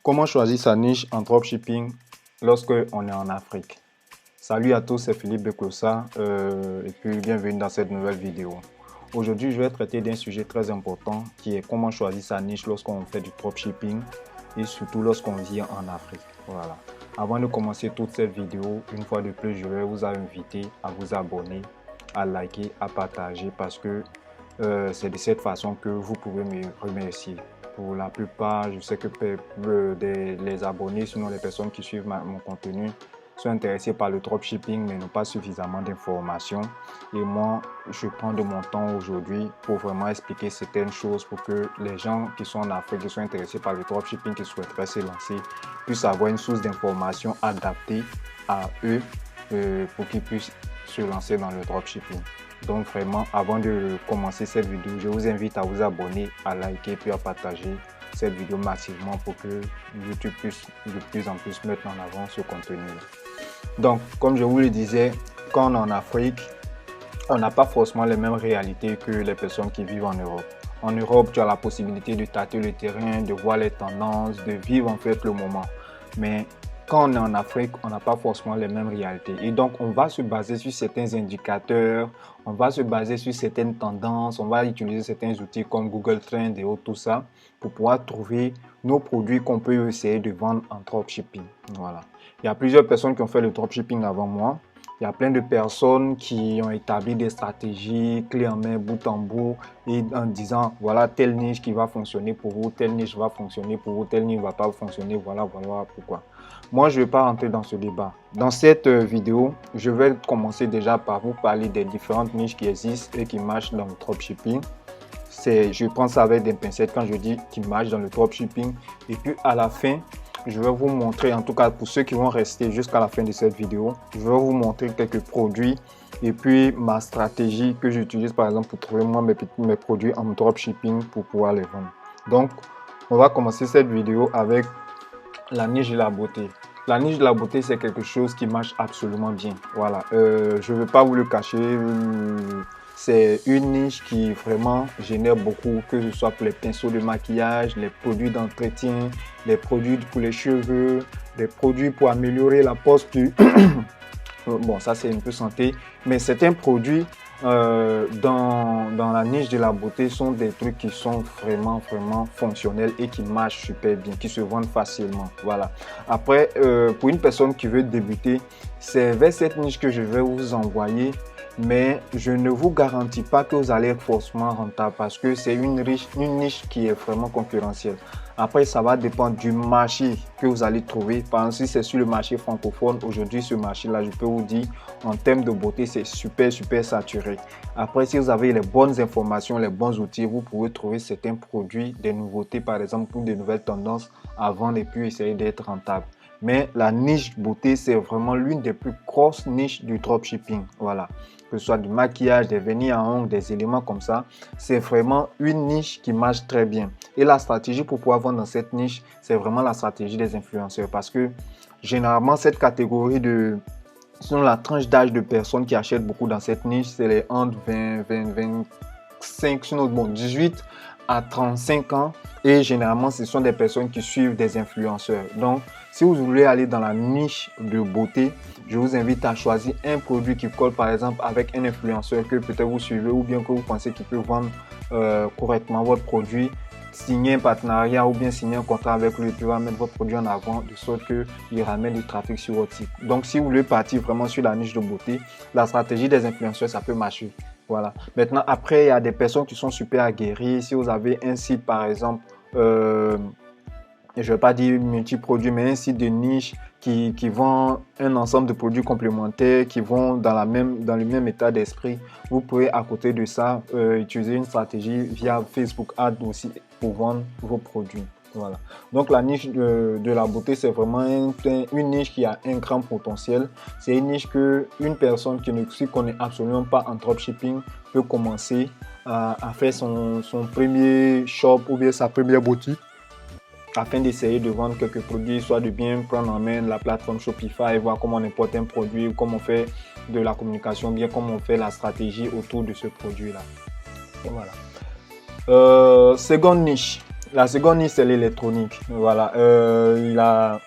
Comment choisir sa niche en dropshipping lorsque on est en Afrique? Salut à tous, c'est Philippe Beclosa et puis bienvenue dans cette nouvelle vidéo. Aujourd'hui, je vais traiter d'un sujet très important qui est comment choisir sa niche lorsqu'on fait du dropshipping et surtout lorsqu'on vit en Afrique. Voilà. Avant de commencer toute cette vidéo, une fois de plus, je vais vous inviter à vous abonner, à liker, à partager parce que c'est de cette façon que vous pouvez me remercier. Pour la plupart, je sais que les abonnés, sinon les personnes qui suivent mon contenu, sont intéressés par le dropshipping mais n'ont pas suffisamment d'informations. Et moi, je prends de mon temps aujourd'hui pour vraiment expliquer certaines choses pour que les gens qui sont en Afrique, qui sont intéressés par le dropshipping, qui souhaiteraient se lancer, puissent avoir une source d'information adaptée à eux pour qu'ils puissent se lancer dans le dropshipping. Donc vraiment, avant de commencer cette vidéo, je vous invite à vous abonner, à liker puis à partager cette vidéo massivement pour que YouTube puisse de plus en plus mettre en avant ce contenu-là. Donc, comme je vous le disais, quand on est en Afrique, on n'a pas forcément les mêmes réalités que les personnes qui vivent en Europe. En Europe, tu as la possibilité de tâter le terrain, de voir les tendances, de vivre en fait le moment. Mais quand on est en Afrique, on n'a pas forcément les mêmes réalités. Et donc, on va se baser sur certains indicateurs, on va se baser sur certaines tendances, on va utiliser certains outils comme Google Trends et autres, tout ça, pour pouvoir trouver nos produits qu'on peut essayer de vendre en dropshipping. Voilà. Il y a plusieurs personnes qui ont fait le dropshipping avant moi. Il y a plein de personnes qui ont établi des stratégies clés en main, bout en bout, et en disant, voilà, telle niche qui va fonctionner pour vous, telle niche va fonctionner pour vous, telle niche ne va pas fonctionner, voilà pourquoi. Moi, je ne vais pas rentrer dans ce débat. Dans cette vidéo, je vais commencer déjà par vous parler des différentes niches qui existent et qui marchent dans le dropshipping. Je prends ça avec des pincettes quand je dis qui marchent dans le dropshipping. Et puis à la fin, je vais vous montrer, en tout cas pour ceux qui vont rester jusqu'à la fin de cette vidéo, je vais vous montrer quelques produits et puis ma stratégie que j'utilise par exemple pour trouver moi mes produits en dropshipping pour pouvoir les vendre. Donc, on va commencer cette vidéo avec la niche de la beauté. La niche de la beauté, c'est quelque chose qui marche absolument bien. Voilà, je ne vais pas vous le cacher. C'est une niche qui vraiment génère beaucoup, que ce soit pour les pinceaux de maquillage, les produits d'entretien, les produits pour les cheveux, les produits pour améliorer la posture. Bon, ça c'est un peu santé, mais certains produits dans la niche de la beauté sont des trucs qui sont vraiment fonctionnels et qui marchent super bien, qui se vendent facilement. Voilà. Après, pour une personne qui veut débuter, c'est vers cette niche que je vais vous envoyer. Mais je ne vous garantis pas que vous allez être forcément rentable parce que c'est une niche qui est vraiment concurrentielle. Après, ça va dépendre du marché que vous allez trouver. Par exemple, si c'est sur le marché francophone, aujourd'hui, ce marché-là, je peux vous dire, en termes de beauté, c'est super saturé. Après, si vous avez les bonnes informations, les bons outils, vous pouvez trouver certains produits, des nouveautés, par exemple, pour des nouvelles tendances à vendre et puis essayer d'être rentable. Mais la niche beauté, c'est vraiment l'une des plus grosses niches du dropshipping. Voilà. Que ce soit du maquillage, des vernis à ongles, des éléments comme ça, c'est vraiment une niche qui marche très bien. Et la stratégie pour pouvoir vendre dans cette niche, c'est vraiment la stratégie des influenceurs. Parce que généralement, cette catégorie sinon la tranche d'âge de personnes qui achètent beaucoup dans cette niche, c'est les entre 25, sinon bon, 18 à 35 ans. Et généralement, ce sont des personnes qui suivent des influenceurs. Donc, si vous voulez aller dans la niche de beauté, je vous invite à choisir un produit qui colle par exemple avec un influenceur que peut-être vous suivez ou bien que vous pensez qu'il peut vendre correctement votre produit. Signer un partenariat ou bien signer un contrat avec lui, puis va mettre votre produit en avant de sorte qu'il ramène du trafic sur votre site. Donc, si vous voulez partir vraiment sur la niche de beauté, la stratégie des influenceurs, ça peut marcher. Voilà. Maintenant, après, il y a des personnes qui sont super aguerries. Si vous avez un site, par exemple, je ne vais pas dire multi-produits, mais un site de niche qui vend un ensemble de produits complémentaires qui vont dans le même état d'esprit, vous pouvez à côté de ça utiliser une stratégie via Facebook Ads aussi pour vendre vos produits. Voilà. Donc la niche de la beauté, c'est vraiment une niche qui a un grand potentiel. C'est une niche qu'une personne qui ne s'y connaît absolument pas en dropshipping peut commencer à faire son premier shop ou bien sa première boutique afin d'essayer de vendre quelques produits, soit de bien prendre en main la plateforme Shopify, voir comment on importe un produit, comment on fait de la communication, bien comment on fait la stratégie autour de ce produit-là. Voilà. Seconde niche. La seconde niche, c'est l'électronique. Voilà, il a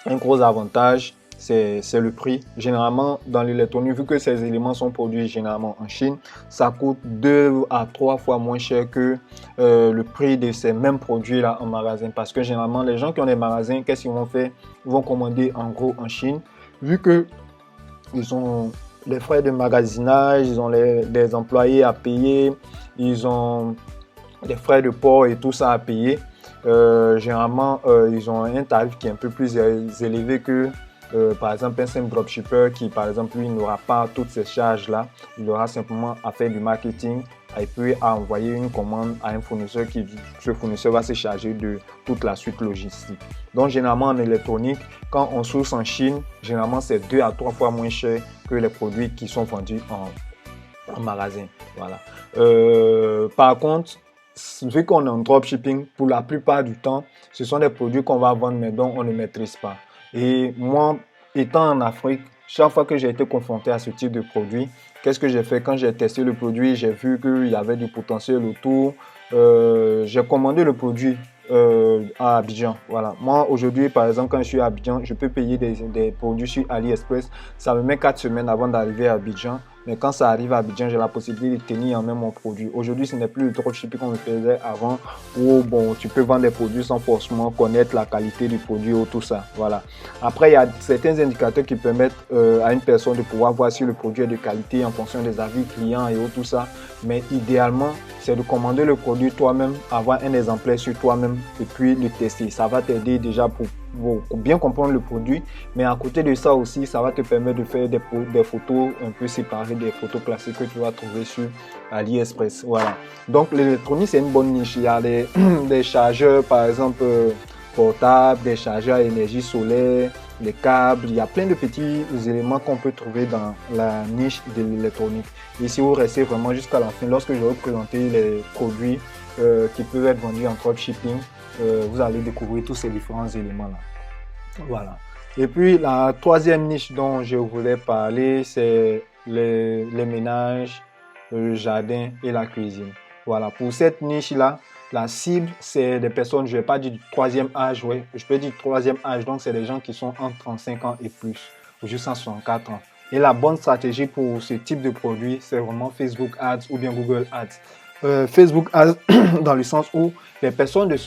un gros avantage, c'est le prix. Généralement, dans l'électronique, vu que ces éléments sont produits généralement en Chine, ça coûte 2 à 3 fois moins cher que le prix de ces mêmes produits-là en magasin. Parce que généralement, les gens qui ont des magasins, qu'est-ce qu'ils vont faire? Ils vont commander en gros en Chine. Vu que ils ont des frais de magasinage, ils ont des employés à payer, ils ont des frais de port et tout ça à payer. Généralement, ils ont un tarif qui est un peu plus élevé que, par exemple, un simple dropshipper qui, par exemple, lui, n'aura pas toutes ces charges-là. Il aura simplement à faire du marketing et puis à envoyer une commande à un fournisseur qui, ce fournisseur va se charger de toute la suite logistique. Donc, généralement, en électronique, quand on source en Chine, généralement, c'est 2 à 3 fois moins cher que les produits qui sont vendus en magasin. Voilà. Par contre, vu qu'on est en dropshipping, pour la plupart du temps, ce sont des produits qu'on va vendre mais dont on ne maîtrise pas. Et moi, étant en Afrique, chaque fois que j'ai été confronté à ce type de produit, qu'est-ce que j'ai fait? Quand j'ai testé le produit, j'ai vu qu'il y avait du potentiel autour. J'ai commandé le produit à Abidjan. Voilà. Moi, aujourd'hui, par exemple, quand je suis à Abidjan, je peux payer des produits sur AliExpress. Ça me met 4 semaines avant d'arriver à Abidjan. Mais quand ça arrive à Abidjan, j'ai la possibilité de tenir en main mon produit. Aujourd'hui, ce n'est plus le dropshipping qu'on me faisait avant où bon, tu peux vendre des produits sans forcément connaître la qualité du produit ou tout ça. Voilà. Après, il y a certains indicateurs qui permettent à une personne de pouvoir voir si le produit est de qualité en fonction des avis clients et tout ça. Mais idéalement, c'est de commander le produit toi-même, avoir un exemplaire sur toi-même et puis le tester. Ça va t'aider déjà pour bien comprendre le produit, mais à côté de ça aussi, ça va te permettre de faire des photos un peu séparées des photos classiques que tu vas trouver sur AliExpress. Voilà. Donc l'électronique, c'est une bonne niche. Il y a des chargeurs, par exemple, portables, des chargeurs à énergie solaire, des câbles. Il y a plein de petits éléments qu'on peut trouver dans la niche de l'électronique. Et si vous restez vraiment jusqu'à la fin, lorsque je vais vous présenter les produits qui peuvent être vendus en dropshipping, vous allez découvrir tous ces différents éléments-là. Voilà. Et puis, la troisième niche dont je voulais parler, c'est les ménages, le jardin et la cuisine. Voilà. Pour cette niche-là, la cible, c'est des personnes, je ne vais pas dire du troisième âge, ouais, je peux dire troisième âge, donc c'est des gens qui sont entre 35 ans et plus, ou juste 164 ans. Et la bonne stratégie pour ce type de produit, c'est vraiment Facebook Ads ou bien Google Ads. Facebook Ads dans le sens où les personnes de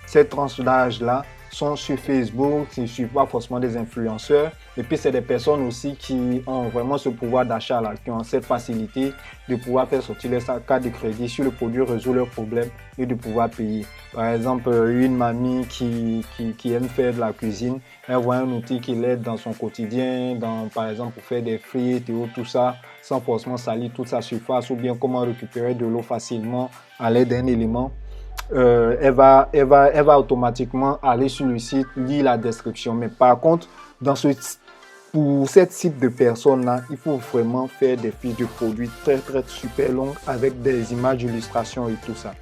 cette tranche d'âge-là sont sur Facebook, qui ne suivent pas forcément des influenceurs. Et puis, c'est des personnes aussi qui ont vraiment ce pouvoir d'achat, là, qui ont cette facilité de pouvoir faire sortir leur carte de crédit sur le produit, résoudre leurs problèmes et de pouvoir payer. Par exemple, une mamie qui aime faire de la cuisine, elle voit un outil qui l'aide dans son quotidien, par exemple pour faire des frites et tout ça, sans forcément salir toute sa surface, ou bien comment récupérer de l'eau facilement à l'aide d'un élément. Elle va automatiquement aller sur le site, lire la description. Mais par contre, pour ce type de personnes-là, il faut vraiment faire des fiches de produits très super longues avec des images d'illustration et tout ça.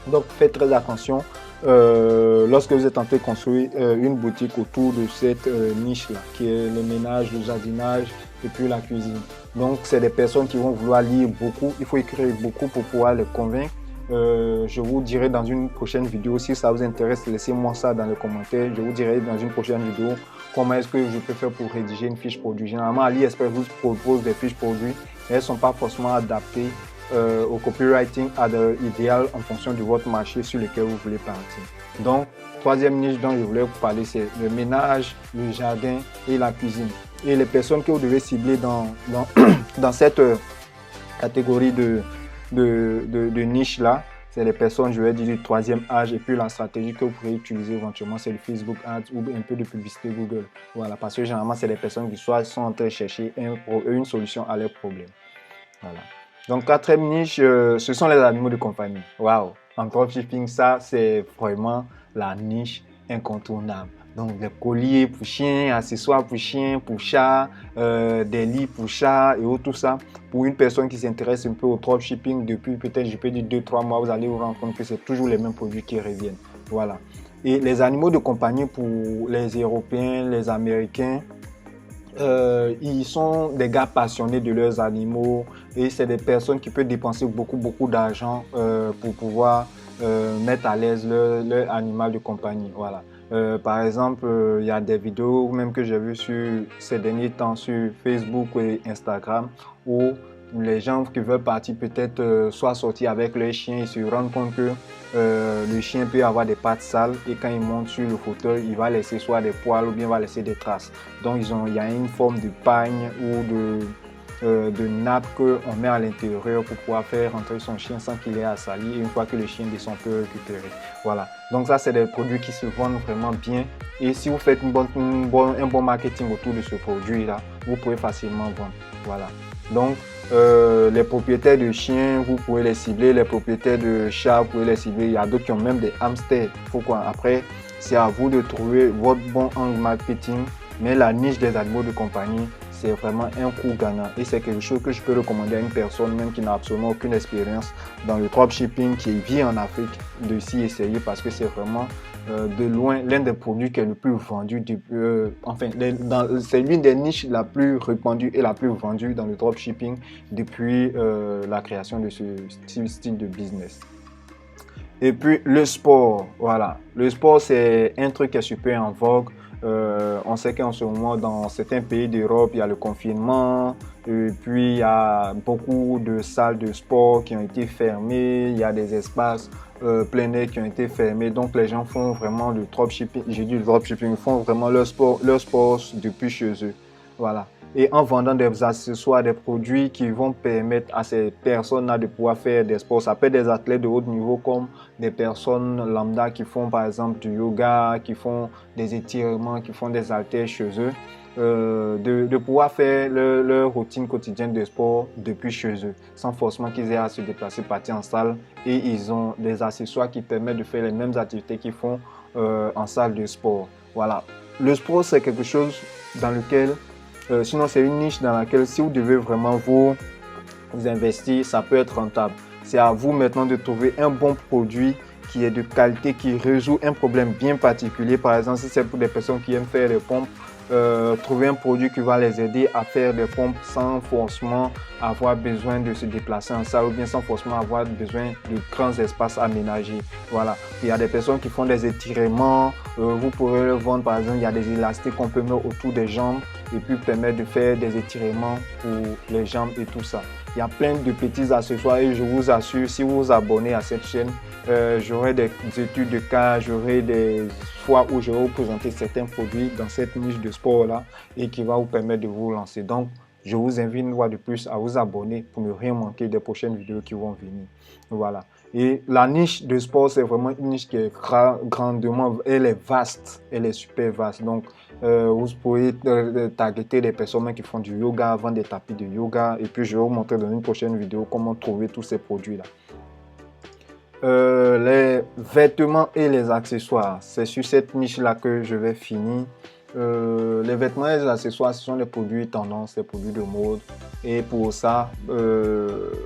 Donc, faites très attention lorsque vous êtes en train de construire une boutique autour de cette niche-là, qui est le ménage, le jardinage et puis la cuisine. Donc, c'est des personnes qui vont vouloir lire beaucoup. Il faut écrire beaucoup pour pouvoir les convaincre. Je vous dirai dans une prochaine vidéo, si ça vous intéresse, laissez-moi ça dans les commentaires. Je vous dirai dans une prochaine vidéo comment est-ce que je peux faire pour rédiger une fiche produit. Généralement, AliExpress vous propose des fiches produits, mais elles ne sont pas forcément adaptées au copywriting idéal en fonction de votre marché sur lequel vous voulez partir. Donc, troisième niche dont je voulais vous parler, c'est le ménage, le jardin et la cuisine. Et les personnes que vous devez cibler dans cette catégorie de niche là, c'est les personnes, je vais dire, du troisième âge. Et puis la stratégie que vous pourrez utiliser éventuellement, c'est le Facebook Ads ou un peu de publicité Google. Voilà, parce que généralement, c'est les personnes qui sont en train de chercher une solution à leurs problèmes. Voilà. Donc, quatrième niche, ce sont les animaux de compagnie. Waouh! En dropshipping, ça, c'est vraiment la niche incontournable. Donc, des colliers pour chiens, accessoires pour chiens, pour chats, des lits pour chats et tout ça. Pour une personne qui s'intéresse un peu au dropshipping depuis peut-être, je peux dire 2-3 mois, vous allez vous rendre compte que c'est toujours les mêmes produits qui reviennent. Voilà. Et les animaux de compagnie pour les Européens, les Américains, ils sont des gars passionnés de leurs animaux et c'est des personnes qui peuvent dépenser beaucoup d'argent pour pouvoir mettre à l'aise leur animal de compagnie. Voilà. Par exemple, il y a des vidéos même que j'ai vues ces derniers temps sur Facebook et Instagram où les gens qui veulent partir peut-être soit sortir avec leur chien, ils se rendent compte que le chien peut avoir des pattes sales et quand il monte sur le fauteuil, il va laisser soit des poils ou bien il va laisser des traces. Donc il y a une forme de pagne ou de nappe qu'on met à l'intérieur pour pouvoir faire rentrer son chien sans qu'il ait à salir. Et une fois que le chien descend, on peut récupérer. Voilà. Donc ça, c'est des produits qui se vendent vraiment bien. Et si vous faites un bon marketing autour de ce produit-là, vous pouvez facilement vendre. Voilà. Donc, les propriétaires de chiens, vous pouvez les cibler. Les propriétaires de chats, vous pouvez les cibler. Il y a d'autres qui ont même des hamsters. Pourquoi? Après, c'est à vous de trouver votre bon angle marketing. Mais la niche des animaux de compagnie, c'est vraiment un coup gagnant. Et c'est quelque chose que je peux recommander à une personne même qui n'a absolument aucune expérience dans le dropshipping, qui vit en Afrique, de s'y essayer parce que c'est vraiment de loin l'un des produits qui est le plus vendu. C'est l'une des niches la plus répandue et la plus vendue dans le dropshipping depuis la création de ce style de business. Et puis le sport, voilà. Le sport, c'est un truc qui est super en vogue. On sait qu'en ce moment, dans certains pays d'Europe, il y a le confinement, et puis il y a beaucoup de salles de sport qui ont été fermées, il y a des espaces plein air qui ont été fermés. Donc les gens font vraiment le dropshipping, j'ai dit le dropshipping, ils font vraiment leur sport depuis chez eux. Voilà. Et en vendant des accessoires, des produits qui vont permettre à ces personnes-là de pouvoir faire des sports. Ça peut être des athlètes de haut niveau comme des personnes lambda qui font par exemple du yoga, qui font des étirements, qui font des haltères chez eux. De pouvoir faire leur routine quotidienne de sport depuis chez eux, sans forcément qu'ils aient à se déplacer, partir en salle. Et ils ont des accessoires qui permettent de faire les mêmes activités qu'ils font en salle de sport. Voilà. Le sport, c'est quelque chose dans lequel... sinon, c'est une niche dans laquelle, si vous devez vraiment vous investir, ça peut être rentable. C'est à vous maintenant de trouver un bon produit qui est de qualité, qui résout un problème bien particulier. Par exemple, si c'est pour des personnes qui aiment faire des pompes, trouver un produit qui va les aider à faire des pompes sans forcément avoir besoin de se déplacer en salle ou bien sans forcément avoir besoin de grands espaces aménagés. Voilà. Il y a des personnes qui font des étirements. Vous pourrez le vendre, par exemple, il y a des élastiques qu'on peut mettre autour des jambes et puis permettre de faire des étirements pour les jambes et tout ça. Il y a plein de petits accessoires et je vous assure, si vous vous abonnez à cette chaîne, j'aurai des études de cas, j'aurai des fois où je vais vous présenter certains produits dans cette niche de sport-là et qui va vous permettre de vous lancer. Donc, je vous invite une fois de plus à vous abonner pour ne rien manquer des prochaines vidéos qui vont venir. Voilà. Et la niche de sport, c'est vraiment une niche qui est grandement, elle est vaste, elle est super vaste. Donc, vous pouvez targeter des personnes qui font du yoga, vendre des tapis de yoga. Et puis, je vais vous montrer dans une prochaine vidéo comment trouver tous ces produits-là. Les vêtements et les accessoires, c'est sur cette niche-là que je vais finir. Les vêtements et les accessoires, ce sont des produits tendance, des produits de mode. Et pour ça,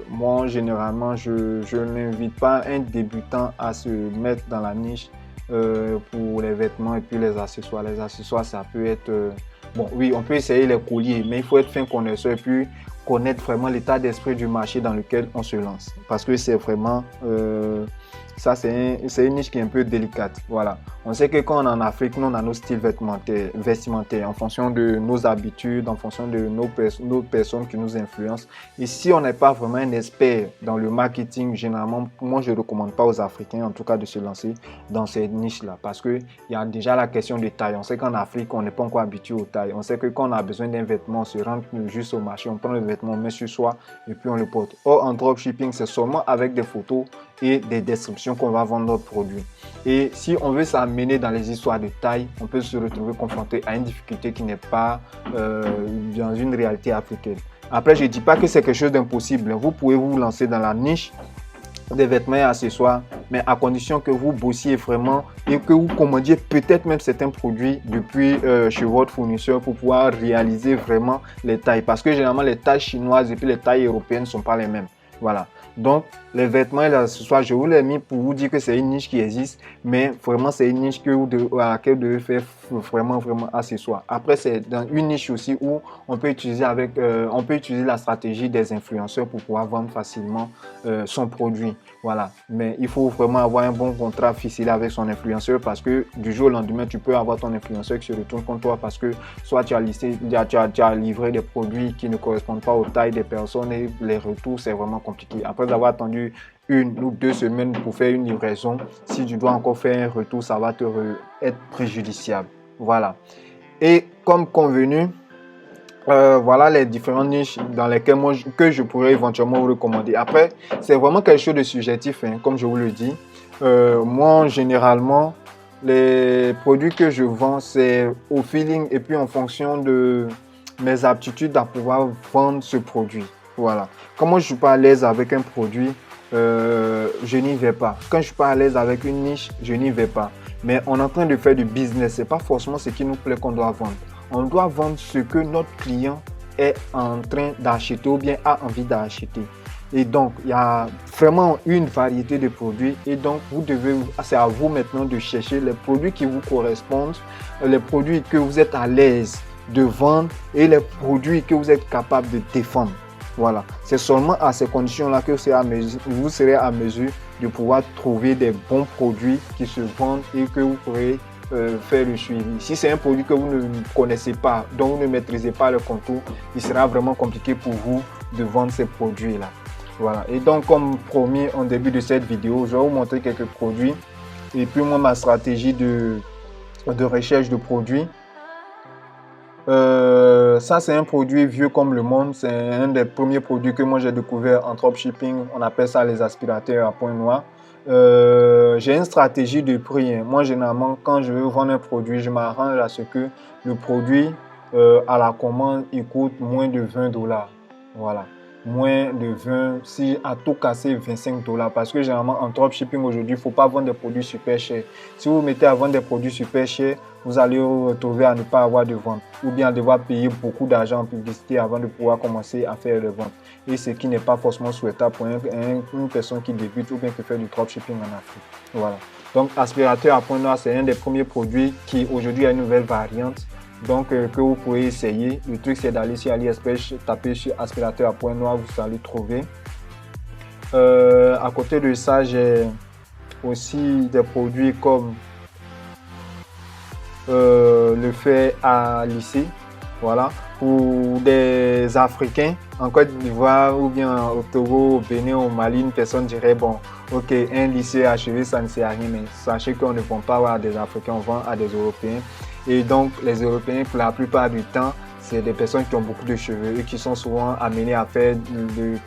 moi, généralement, je n'invite pas un débutant à se mettre dans la niche pour les vêtements et puis les accessoires. Les accessoires, ça peut être... bon, oui, on peut essayer les colliers, mais il faut être fin connaisseur et puis connaître vraiment l'état d'esprit du marché dans lequel on se lance. Parce que c'est vraiment... ça, c'est une niche qui est un peu délicate. Voilà. On sait que quand on est en Afrique, nous, on a nos styles vestimentaires en fonction de nos habitudes, en fonction de nos personnes qui nous influencent. Et si on n'est pas vraiment un expert dans le marketing, généralement, moi, je ne recommande pas aux Africains, en tout cas, de se lancer dans cette niche-là. Parce qu'il y a déjà la question de taille. On sait qu'en Afrique, on n'est pas encore habitué aux tailles. On sait que quand on a besoin d'un vêtement, on se rend juste au marché, on prend le vêtement, on met sur soi et puis on le porte. Or, en dropshipping, c'est seulement avec des photos et des descriptions qu'on va vendre notre produit. Et si on veut s'amener dans les histoires de taille, on peut se retrouver confronté à une difficulté qui n'est pas dans une réalité africaine. Après, je ne dis pas que c'est quelque chose d'impossible. Vous pouvez vous lancer dans la niche des vêtements et accessoires, mais à condition que vous bossiez vraiment et que vous commandiez peut-être même certains produits depuis chez votre fournisseur pour pouvoir réaliser vraiment les tailles. Parce que généralement, les tailles chinoises et puis les tailles européennes ne sont pas les mêmes. Voilà. Donc, les vêtements et les accessoires, je vous l'ai mis pour vous dire que c'est une niche qui existe, mais vraiment, c'est une niche à laquelle vous devez faire vraiment accessoires. Après, c'est dans une niche aussi où on peut utiliser la stratégie des influenceurs pour pouvoir vendre facilement son produit. Voilà, mais il faut vraiment avoir un bon contrat ficelé avec son influenceur parce que du jour au lendemain, tu peux avoir ton influenceur qui se retourne contre toi parce que soit tu as livré des produits qui ne correspondent pas aux tailles des personnes et les retours, c'est vraiment compliqué. Après avoir attendu 1 ou 2 semaines pour faire une livraison, si tu dois encore faire un retour, ça va être préjudiciable. Voilà. Et comme convenu, voilà les différentes niches dans lesquelles que je pourrais éventuellement vous recommander. Après, c'est vraiment quelque chose de subjectif, hein, comme je vous le dis. Moi, généralement, les produits que je vends, c'est au feeling et puis en fonction de mes aptitudes à pouvoir vendre ce produit. Voilà. Quand moi, je ne suis pas à l'aise avec un produit, je n'y vais pas. Quand je ne suis pas à l'aise avec une niche, je n'y vais pas. Mais on est en train de faire du business. Ce n'est pas forcément ce qui nous plaît qu'on doit vendre. On doit vendre ce que notre client est en train d'acheter ou bien a envie d'acheter. Et donc, il y a vraiment une variété de produits. Et donc, c'est à vous maintenant de chercher les produits qui vous correspondent, les produits que vous êtes à l'aise de vendre et les produits que vous êtes capable de défendre. Voilà, c'est seulement à ces conditions-là que vous serez à mesure de pouvoir trouver des bons produits qui se vendent et que vous pourrez faire le suivi. Si c'est un produit que vous ne connaissez pas, dont vous ne maîtrisez pas le contour, il sera vraiment compliqué pour vous de vendre ces produits-là. Voilà. Et donc, comme promis en début de cette vidéo, je vais vous montrer quelques produits et puis moi, ma stratégie de recherche de produits. Ça, c'est un produit vieux comme le monde. C'est un des premiers produits que moi j'ai découvert en dropshipping. On appelle ça les aspirateurs à point noir. J'ai une stratégie de prix. Moi, généralement, quand je veux vendre un produit, je m'arrange à ce que le produit à la commande, il coûte moins de 20 $. Voilà. Moins de 20, si à tout casser 25 $. Parce que généralement, en dropshipping aujourd'hui, il ne faut pas vendre des produits super chers. Si vous vous mettez à vendre des produits super chers, vous allez vous retrouver à ne pas avoir de vente ou bien à devoir payer beaucoup d'argent en publicité avant de pouvoir commencer à faire les ventes. Et ce qui n'est pas forcément souhaitable pour une personne qui débute ou bien qui fait du dropshipping en Afrique. Voilà. Donc, aspirateur à point noir, c'est un des premiers produits qui aujourd'hui a une nouvelle variante. Donc, que vous pouvez essayer. Le truc, c'est d'aller sur AliExpress, taper sur aspirateur à point noir, vous allez trouver. À côté de ça, j'ai aussi des produits comme le fer à lisser. Voilà. Pour des Africains en Côte d'Ivoire ou bien au Togo, au Bénin, au Mali, une personne dirait bon, ok, un lycée achevé, ça ne sert à rien, mais sachez qu'on ne vend pas à des Africains, on vend à des Européens. Et donc, les Européens, pour la plupart du temps, c'est des personnes qui ont beaucoup de cheveux et qui sont souvent amenées à faire le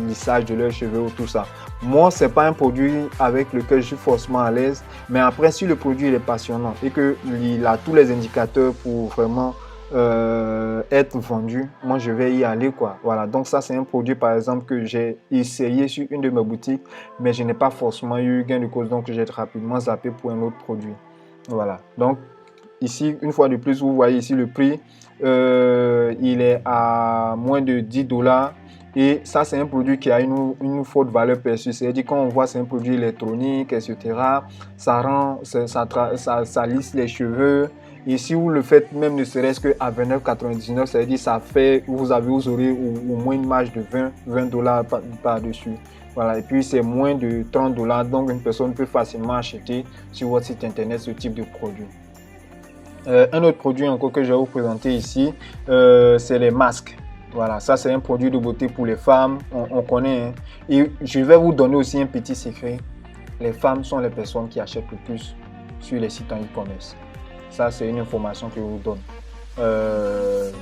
lissage de leurs cheveux ou tout ça. Moi, ce n'est pas un produit avec lequel je suis forcément à l'aise, mais après, si le produit est passionnant et qu'il a tous les indicateurs pour vraiment être vendu, moi je vais y aller quoi. Voilà, donc ça c'est un produit par exemple que j'ai essayé sur une de mes boutiques, mais je n'ai pas forcément eu gain de cause, donc j'ai rapidement zappé pour un autre produit. Voilà, donc ici une fois de plus vous voyez ici le prix, il est à moins de 10 $. Et ça, c'est un produit qui a une forte valeur perçue. C'est-à-dire quand on voit c'est un produit électronique, etc., ça lisse les cheveux. Et si vous le faites même ne serait-ce qu'à 29,99 $, ça veut dire ça fait, vous aurez au moins une marge de 20 $ par-dessus. Voilà, et puis c'est moins de 30 $, donc une personne peut facilement acheter sur votre site internet ce type de produit. Un autre produit encore que je vais vous présenter ici, c'est les masques. Voilà, ça c'est un produit de beauté pour les femmes, on connaît. Hein. Et je vais vous donner aussi un petit secret. Les femmes sont les personnes qui achètent le plus sur les sites en e-commerce. Ça c'est une information que je vous donne.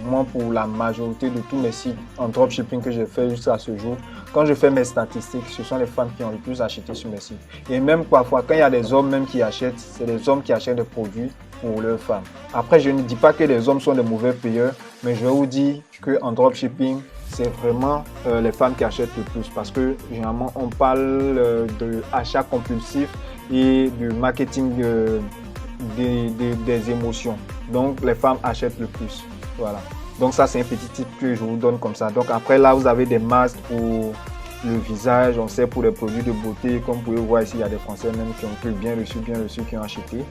Moi, pour la majorité de tous mes sites en dropshipping que j'ai fait jusqu'à ce jour, quand je fais mes statistiques, ce sont les femmes qui ont le plus acheté sur mes sites. Et même parfois, quand il y a des hommes même qui achètent, c'est les hommes qui achètent des produits pour leurs femmes. Après, je ne dis pas que les hommes sont des mauvais payeurs, mais je vais vous dire qu'en dropshipping, c'est vraiment les femmes qui achètent le plus parce que généralement, on parle de achat compulsif et du marketing des émotions. Donc, les femmes achètent le plus. Voilà. Donc, ça, c'est un petit tip que je vous donne comme ça. Donc, après, là, vous avez des masques pour le visage. On sait pour les produits de beauté. Comme vous pouvez voir ici, il y a des Français même qui ont bien reçu, qui ont acheté.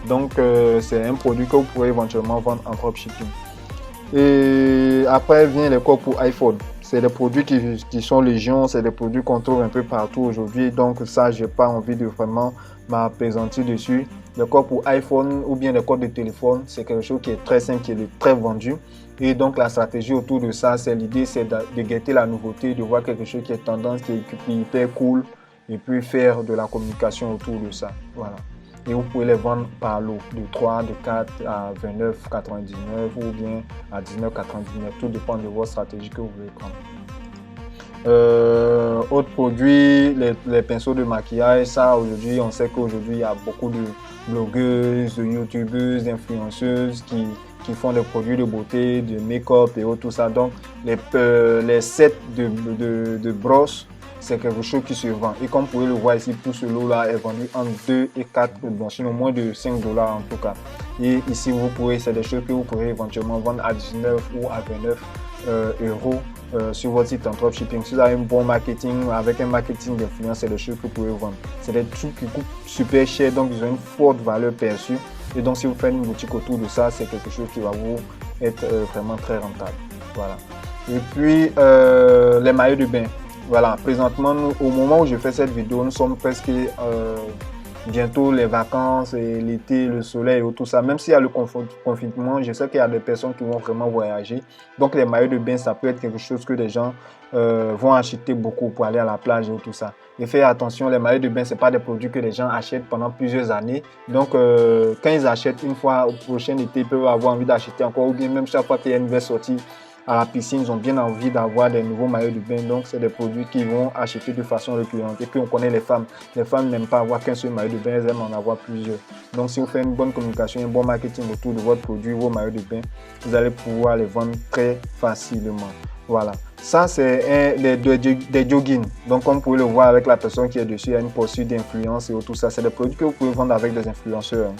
Donc, c'est un produit que vous pourrez éventuellement vendre en dropshipping. Et après, vient les coques pour iPhone. c'est des produits qui sont légion, c'est des produits qu'on trouve un peu partout aujourd'hui. Donc ça, j'ai pas envie de vraiment m'appesantir dessus. Le code pour iPhone ou bien le code de téléphone, c'est quelque chose qui est très simple, qui est très vendu. Et donc la stratégie autour de ça, c'est l'idée, c'est de guetter la nouveauté, de voir quelque chose qui est tendance, qui est hyper cool, et puis faire de la communication autour de ça. Voilà. Et vous pouvez les vendre par lot, de 3, de 4 à 29,99 ou bien à 19,99. Tout dépend de votre stratégie que vous voulez prendre. Autre produit, les pinceaux de maquillage. Ça, aujourd'hui, on sait qu'aujourd'hui, il y a beaucoup de blogueuses, de youtubeuses, d'influenceuses qui font des produits de beauté, de make-up et tout ça. Donc, les sets de brosses, c'est quelque chose qui se vend. Et comme vous pouvez le voir ici, tout ce lot-là est vendu entre 2 et 4, bon, sinon moins de 5 dollars en tout cas. Et ici, c'est des choses que vous pourrez éventuellement vendre à 19 ou à 29 euros sur votre site en dropshipping. Si vous avez un bon marketing, avec un marketing d'influence, c'est des choses que vous pouvez vendre. C'est des trucs qui coûtent super cher, donc ils ont une forte valeur perçue. Et donc, si vous faites une boutique autour de ça, c'est quelque chose qui va vous être vraiment très rentable. Voilà. Et puis, les maillots de bain. Voilà, présentement, au moment où je fais cette vidéo, nous sommes presque bientôt les vacances et l'été, le soleil et tout ça. Même s'il y a le confinement, je sais qu'il y a des personnes qui vont vraiment voyager. Donc, les maillots de bain, ça peut être quelque chose que les gens vont acheter beaucoup pour aller à la plage et tout ça. Et faites attention, les maillots de bain, ce n'est pas des produits que les gens achètent pendant plusieurs années. Donc, quand ils achètent une fois au prochain été, ils peuvent avoir envie d'acheter encore. Ou bien même chaque fois qu'il y a une nouvelle sortie à la piscine, ils ont bien envie d'avoir des nouveaux maillots de bain. Donc, c'est des produits qu'ils vont acheter de façon récurrente. Et puis, on connaît les femmes. Les femmes n'aiment pas avoir qu'un seul maillot de bain, elles aiment en avoir plusieurs. Donc, si vous faites une bonne communication, un bon marketing autour de votre produit, vos maillots de bain, vous allez pouvoir les vendre très facilement. Voilà. Ça, c'est des joggings. Donc, comme vous pouvez le voir avec la personne qui est dessus, il y a une poursuite d'influence et tout ça. C'est des produits que vous pouvez vendre avec des influenceurs.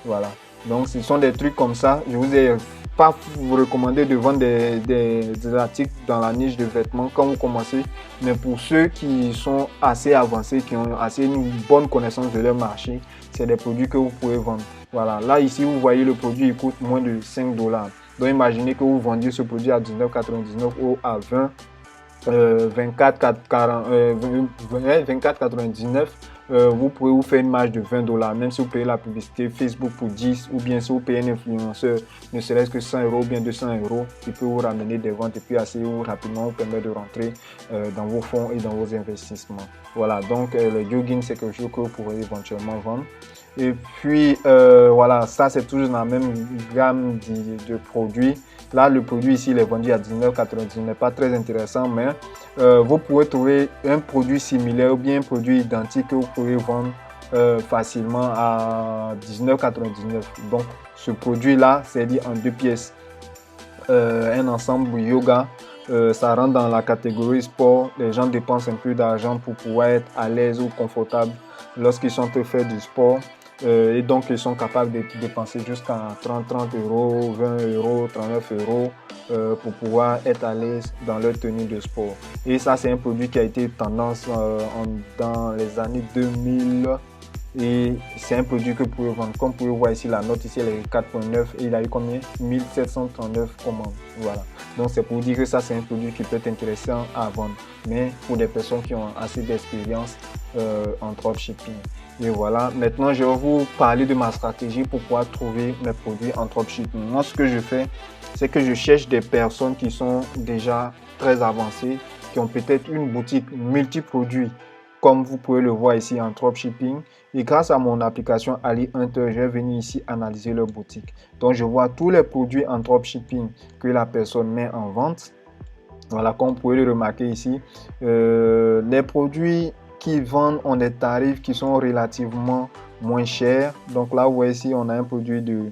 Voilà. Donc, ce sont des trucs comme ça. Je vous ai pas vous recommander de vendre des articles dans la niche de vêtements quand vous commencez, mais pour ceux qui sont assez avancés, qui ont assez une bonne connaissance de leur marché, c'est des produits que vous pouvez vendre. Voilà, là ici vous voyez le produit, il coûte moins de 5 dollars. Donc imaginez que vous vendiez ce produit à 19,99 ou à 24,99. Vous pouvez vous faire une marge de 20 dollars, même si vous payez la publicité Facebook pour 10, ou bien si vous payez un influenceur, ne serait-ce que 100 euros ou bien 200 euros, il peut vous ramener des ventes et puis assez rapidement vous permettre de rentrer dans vos fonds et dans vos investissements. Voilà, donc le jogging, c'est quelque chose que vous pourrez éventuellement vendre. Et puis voilà, ça c'est toujours dans la même gamme de produits. Là, le produit ici, il est vendu à 19,99, pas très intéressant, mais vous pouvez trouver un produit similaire ou bien un produit identique que vous pouvez vendre facilement à 19,99. Donc, ce produit-là, c'est dit en 2 pièces. Un ensemble yoga, ça rentre dans la catégorie sport. Les gens dépensent un peu d'argent pour pouvoir être à l'aise ou confortable lorsqu'ils sont en train de faire du sport. Et donc, ils sont capables de dépenser jusqu'à 30 euros, 20 euros, 39 euros pour pouvoir être à l'aise dans leur tenue de sport. Et ça, c'est un produit qui a été tendance dans les années 2000. Et c'est un produit que vous pouvez vendre. Comme vous pouvez voir ici, la note ici, elle est 4,9 et il a eu combien? 1739 commandes. Voilà. Donc, c'est pour dire que ça, c'est un produit qui peut être intéressant à vendre. Mais pour des personnes qui ont assez d'expérience en dropshipping. Et voilà, maintenant je vais vous parler de ma stratégie pour pouvoir trouver mes produits en dropshipping. Moi, ce que je fais, c'est que je cherche des personnes qui sont déjà très avancées, qui ont peut-être une boutique multi-produits, comme vous pouvez le voir ici en dropshipping. Et grâce à mon application Ali Hunter, je vais venir ici analyser leur boutique. Donc, je vois tous les produits en dropshipping que la personne met en vente. Voilà, comme vous pouvez le remarquer ici, les produits qui vendent ont des tarifs qui sont relativement moins chers. Donc là, vous voyez ici, on a un produit de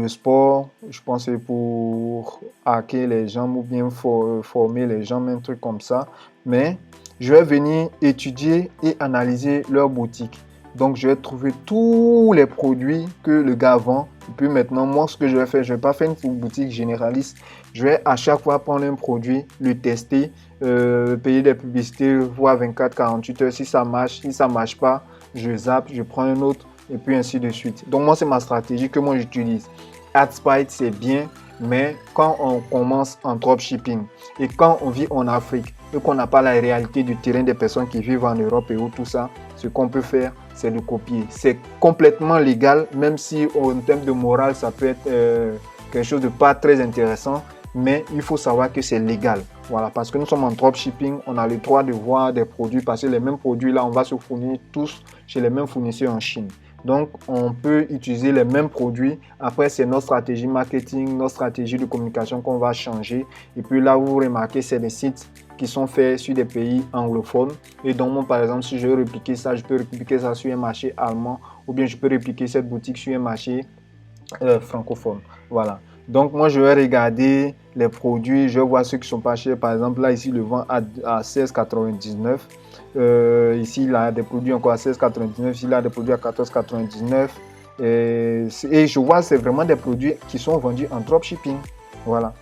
sport. Je pense que c'est pour hacker les jambes ou bien former les jambes, un truc comme ça. Mais je vais venir étudier et analyser leur boutique. Donc, je vais trouver tous les produits que le gars vend. Et puis maintenant, moi, ce que je vais faire, je ne vais pas faire une boutique généraliste. Je vais à chaque fois prendre un produit, le tester, payer des publicités, voir 24-48 heures si ça marche. Si ça ne marche pas, je zappe, je prends un autre et puis ainsi de suite. Donc, moi, c'est ma stratégie que moi j'utilise. AdSpite, c'est bien. Mais quand on commence en dropshipping et quand on vit en Afrique et qu'on n'a pas la réalité du terrain des personnes qui vivent en Europe et où tout ça, ce qu'on peut faire, c'est de copier. C'est complètement légal, même si en termes de morale, ça peut être quelque chose de pas très intéressant, mais il faut savoir que c'est légal. Voilà, parce que nous sommes en dropshipping, on a le droit de voir des produits, parce que les mêmes produits là, on va se fournir tous chez les mêmes fournisseurs en Chine. Donc, on peut utiliser les mêmes produits. Après, c'est notre stratégie marketing, notre stratégie de communication qu'on va changer. Et puis là, vous remarquez, c'est des sites qui sont faits sur des pays anglophones. Et donc, moi, par exemple, si je veux répliquer ça, je peux répliquer ça sur un marché allemand ou bien je peux répliquer cette boutique sur un marché francophone. Voilà. Donc, moi, je vais regarder les produits, je vais voir ceux qui sont pas chers. Par exemple, là, ici, le vend à 16,99 €. Ici, il a des produits encore à 16,99 €. Ici, il a des produits à 14,99 €. Et je vois, c'est vraiment des produits qui sont vendus en dropshipping. Voilà.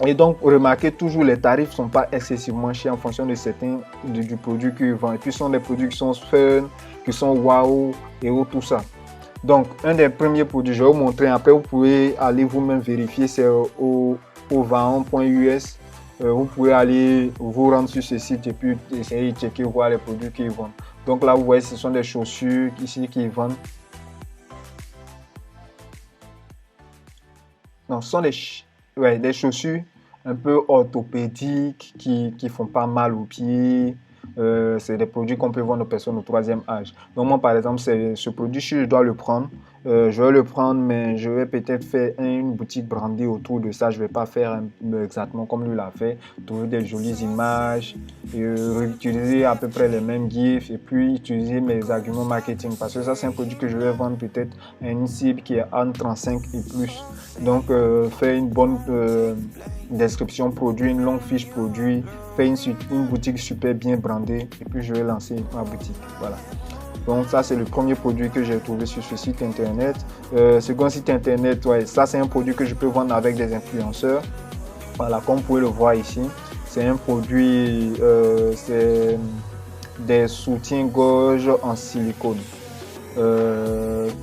Et donc, remarquez toujours, les tarifs ne sont pas excessivement chers en fonction de certains du produit qu'ils vendent. Et puis, ce sont des produits qui sont fun, qui sont wow et tout ça. Donc, un des premiers produits, je vais vous montrer. Après, vous pouvez aller vous-même vérifier. C'est au vaon.us. Vous pouvez aller vous rendre sur ce site et puis essayer de checker, voir les produits qu'ils vendent. Donc là, vous voyez, ce sont des chaussures ici qu'ils vendent. Non, ce sont des chaussures un peu orthopédiques qui ne font pas mal aux pieds. C'est des produits qu'on peut vendre aux personnes au troisième âge. Donc moi, par exemple, ce produit, si je dois le prendre, je vais le prendre, mais je vais peut-être faire une boutique brandée autour de ça. Je ne vais pas faire exactement comme lui l'a fait. Trouver des jolies images, réutiliser à peu près les mêmes gifs et puis utiliser mes arguments marketing. Parce que ça, c'est un produit que je vais vendre peut-être à une cible qui est entre 35 et plus. Donc, faire une bonne description produit, une longue fiche produit, faire une boutique super bien brandée et puis je vais lancer ma boutique. Voilà. Donc ça, c'est le premier produit que j'ai trouvé sur ce site internet. Second site internet, ouais, ça c'est un produit que je peux vendre avec des influenceurs. Voilà, comme vous pouvez le voir ici, c'est un produit, c'est des soutiens-gorge en silicone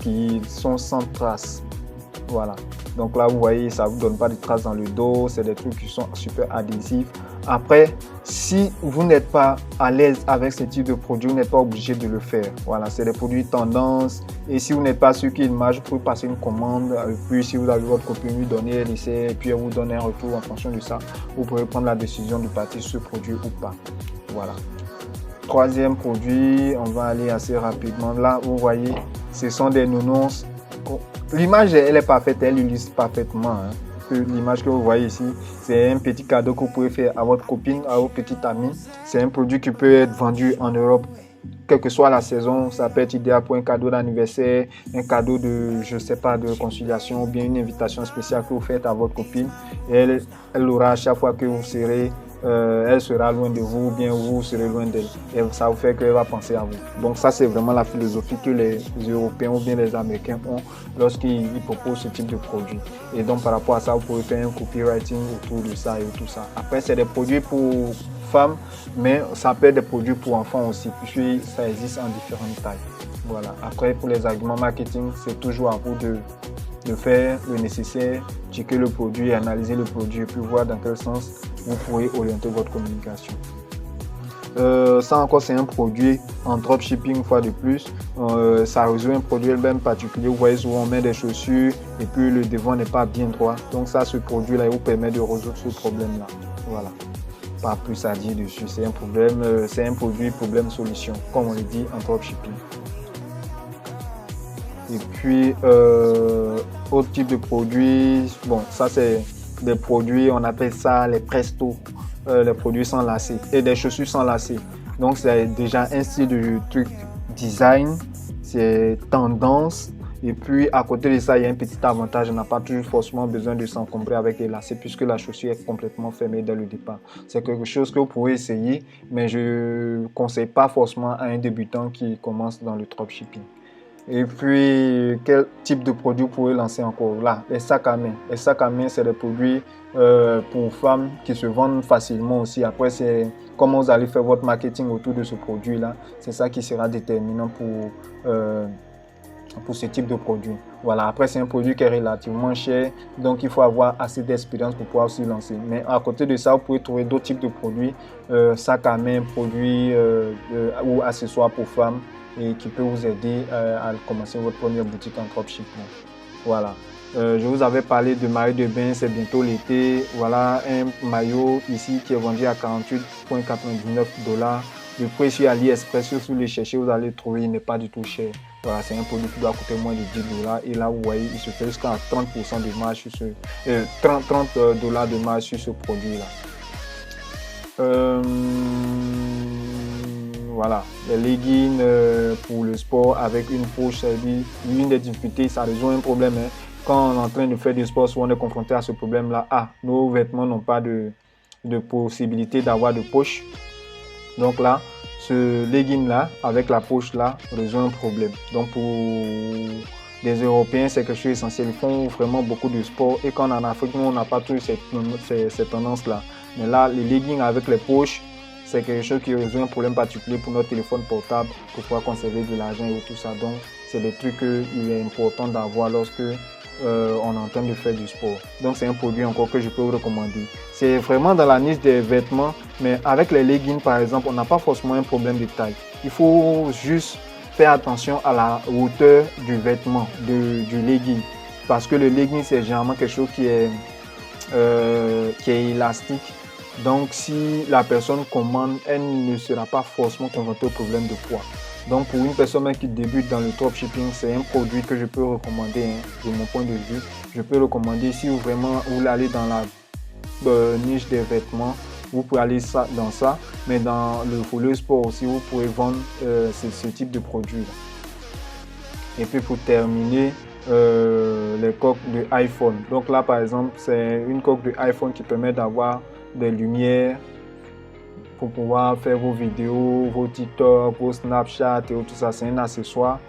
qui sont sans traces. Voilà. Donc là, vous voyez, ça ne vous donne pas de traces dans le dos. C'est des trucs qui sont super adhésifs. Après, si vous n'êtes pas à l'aise avec ce type de produit, vous n'êtes pas obligé de le faire. Voilà, c'est des produits tendance. Et si vous n'êtes pas sûr qu'il marche, vous pouvez passer une commande. Et puis, si vous avez votre copine, lui donner un essai, et puis elle vous donne un retour en fonction de ça. Vous pouvez prendre la décision de partir sur ce produit ou pas. Voilà. Troisième produit, on va aller assez rapidement. Là, vous voyez, ce sont des nounours. L'image, elle est parfaite, elle illustre parfaitement. L'image que vous voyez ici, c'est un petit cadeau que vous pouvez faire à votre copine, à vos petites amies. C'est un produit qui peut être vendu en Europe, quelle que soit la saison. Ça peut être idéal pour un cadeau d'anniversaire, un cadeau de, je sais pas, de conciliation ou bien une invitation spéciale que vous faites à votre copine. Et elle l'aura à chaque fois que vous serez elle sera loin de vous ou bien vous serez loin d'elle. Et ça vous fait qu'elle va penser à vous. Donc ça, c'est vraiment la philosophie que les Européens ou bien les Américains ont lorsqu'ils proposent ce type de produit. Et donc par rapport à ça, vous pouvez faire un copywriting autour de ça et tout ça. Après, c'est des produits pour femmes, mais ça peut être des produits pour enfants aussi, puisque ça existe en différentes tailles. Voilà. Après, pour les arguments marketing, c'est toujours à vous de faire le nécessaire, checker le produit, analyser le produit et puis voir dans quel sens vous pourrez orienter votre communication. Ça encore, c'est un produit en dropshipping une fois de plus. Ça résout un produit même particulier. Vous voyez, souvent on met des chaussures et puis le devant n'est pas bien droit. Donc ça, ce produit-là, il vous permet de résoudre ce problème-là. Voilà. Pas plus à dire dessus. C'est un problème, c'est un produit problème-solution, comme on le dit en dropshipping. Et puis, autre type de produits, bon, ça c'est des produits, on appelle ça les presto, les produits sans lacets et des chaussures sans lacets. Donc, c'est déjà un style de truc design, c'est tendance. Et puis, à côté de ça, il y a un petit avantage, on n'a pas toujours forcément besoin de s'encombrer avec les lacets puisque la chaussure est complètement fermée dès le départ. C'est quelque chose que vous pouvez essayer, mais je ne conseille pas forcément à un débutant qui commence dans le dropshipping. Et puis, quel type de produit vous pouvez lancer encore? Là, les sacs à main. Les sacs à main, c'est des produits pour femmes qui se vendent facilement aussi. Après, c'est comment vous allez faire votre marketing autour de ce produit-là. C'est ça qui sera déterminant pour pour ce type de produit. Voilà, après c'est un produit qui est relativement cher, donc il faut avoir assez d'expérience pour pouvoir s'y lancer. Mais à côté de ça, vous pouvez trouver d'autres types de produits, sacs à main, produits ou accessoires pour femmes, et qui peut vous aider à commencer votre première boutique en dropshipping. Voilà. Je vous avais parlé de maillot de bain, c'est bientôt l'été. Voilà un maillot ici qui est vendu à 48,99 $. Le prix sur AliExpress, si vous le cherchez, vous allez le trouver, il n'est pas du tout cher. Voilà, c'est un produit qui doit coûter moins de 10 $. Et là, vous voyez, il se fait jusqu'à 30% de marge sur ce, 30 $ de marge sur ce produit-là. Voilà, les leggings pour le sport avec une poche, c'est l'une des difficultés, ça résout un problème. Hein. Quand on est en train de faire du sport, souvent on est confronté à ce problème-là. Ah, nos vêtements n'ont pas de possibilité d'avoir de poche. Donc là, ce legging-là, avec la poche-là, résout un problème. Donc pour les Européens, c'est quelque chose d'essentiel. Ils font vraiment beaucoup de sport. Et quand on est en Afrique, nous, on n'a pas toujours cette tendance-là. Mais là, les leggings avec les poches, c'est quelque chose qui résout un problème particulier pour notre téléphone portable, pour pouvoir conserver de l'argent et tout ça. Donc, c'est des trucs qu'il est important d'avoir lorsque on est en train de faire du sport. Donc, c'est un produit encore que je peux vous recommander. C'est vraiment dans la niche des vêtements, mais avec les leggings, par exemple, on n'a pas forcément un problème de taille. Il faut juste faire attention à la hauteur du vêtement, du legging. Parce que le legging, c'est généralement quelque chose qui est élastique. Donc, si la personne commande, elle ne sera pas forcément confrontée au problème de poids. Donc, pour une personne qui débute dans le dropshipping, c'est un produit que je peux recommander, hein, de mon point de vue. Je peux recommander si vous vraiment voulez aller dans la niche des vêtements, vous pouvez aller dans ça. Mais dans le volet sport aussi, vous pouvez vendre ce type de produit. Et puis, pour terminer, les coques de iPhone. Donc là, par exemple, c'est une coque de iPhone qui permet d'avoir des lumières pour pouvoir faire vos vidéos, vos TikTok, vos Snapchat et tout ça. C'est un accessoire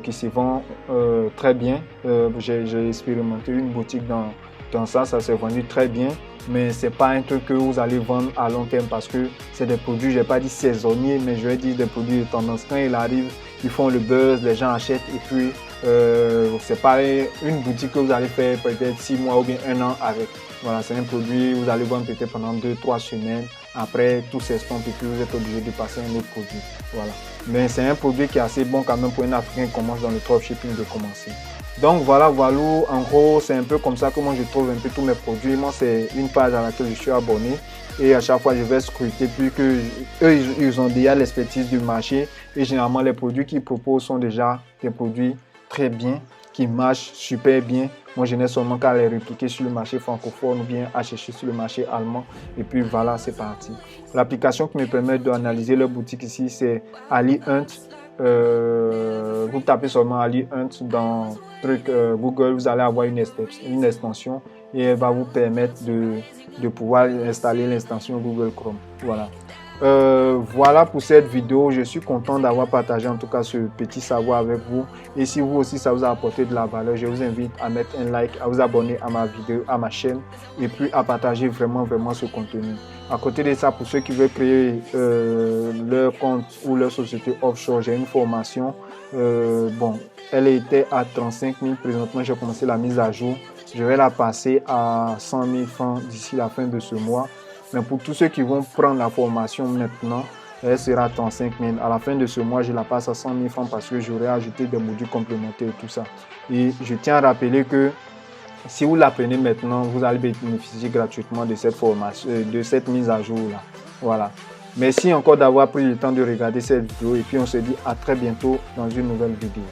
qui se vend très bien. J'ai expérimenté une boutique dans ça, ça s'est vendu très bien. Mais ce n'est pas un truc que vous allez vendre à long terme parce que c'est des produits, je n'ai pas dit saisonniers, mais je vais dire des produits de tendance. Quand il arrive, ils font le buzz, les gens achètent et puis c'est pas une boutique que vous allez faire peut-être 6 mois ou bien 1 an avec. Voilà, c'est un produit, vous allez vendre peut-être pendant 2-3 semaines. Après, tout s'estompe et puis vous êtes obligé de passer à un autre produit. Voilà. Mais c'est un produit qui est assez bon quand même pour un Africain qui commence dans le dropshipping de commencer. Donc voilà, en gros, c'est un peu comme ça que moi je trouve un peu tous mes produits. Moi, c'est une page à laquelle je suis abonné et à chaque fois je vais scruter puis que eux, ils ont déjà l'expertise du marché et généralement les produits qu'ils proposent sont déjà des produits très bien, qui marchent super bien. Moi, je n'ai seulement qu'à les répliquer sur le marché francophone ou bien à chercher sur le marché allemand. Et puis voilà, c'est parti. L'application qui me permet d'analyser leur boutique ici, c'est AliHunt. Vous tapez seulement AliHunt dans Google, vous allez avoir une extension et elle va vous permettre de pouvoir installer l'extension Google Chrome. Voilà. Voilà pour cette vidéo. Je suis content d'avoir partagé en tout cas ce petit savoir avec vous. Et si vous aussi ça vous a apporté de la valeur, je vous invite à mettre un like, à vous abonner à ma vidéo, à ma chaîne et puis à partager vraiment ce contenu. À côté de ça, pour ceux qui veulent créer leur compte ou leur société offshore, j'ai une formation. Bon, elle était à 35 000. Présentement, j'ai commencé la mise à jour. Je vais la passer à 100 000 francs d'ici la fin de ce mois. Mais pour tous ceux qui vont prendre la formation maintenant, elle sera à 35 000. À la fin de ce mois, je la passe à 100 000 francs parce que j'aurai ajouté des modules complémentaires et tout ça. Et je tiens à rappeler que si vous l'apprenez maintenant, vous allez bénéficier gratuitement de cette formation, de cette mise à jour là. Voilà. Merci encore d'avoir pris le temps de regarder cette vidéo et puis on se dit à très bientôt dans une nouvelle vidéo.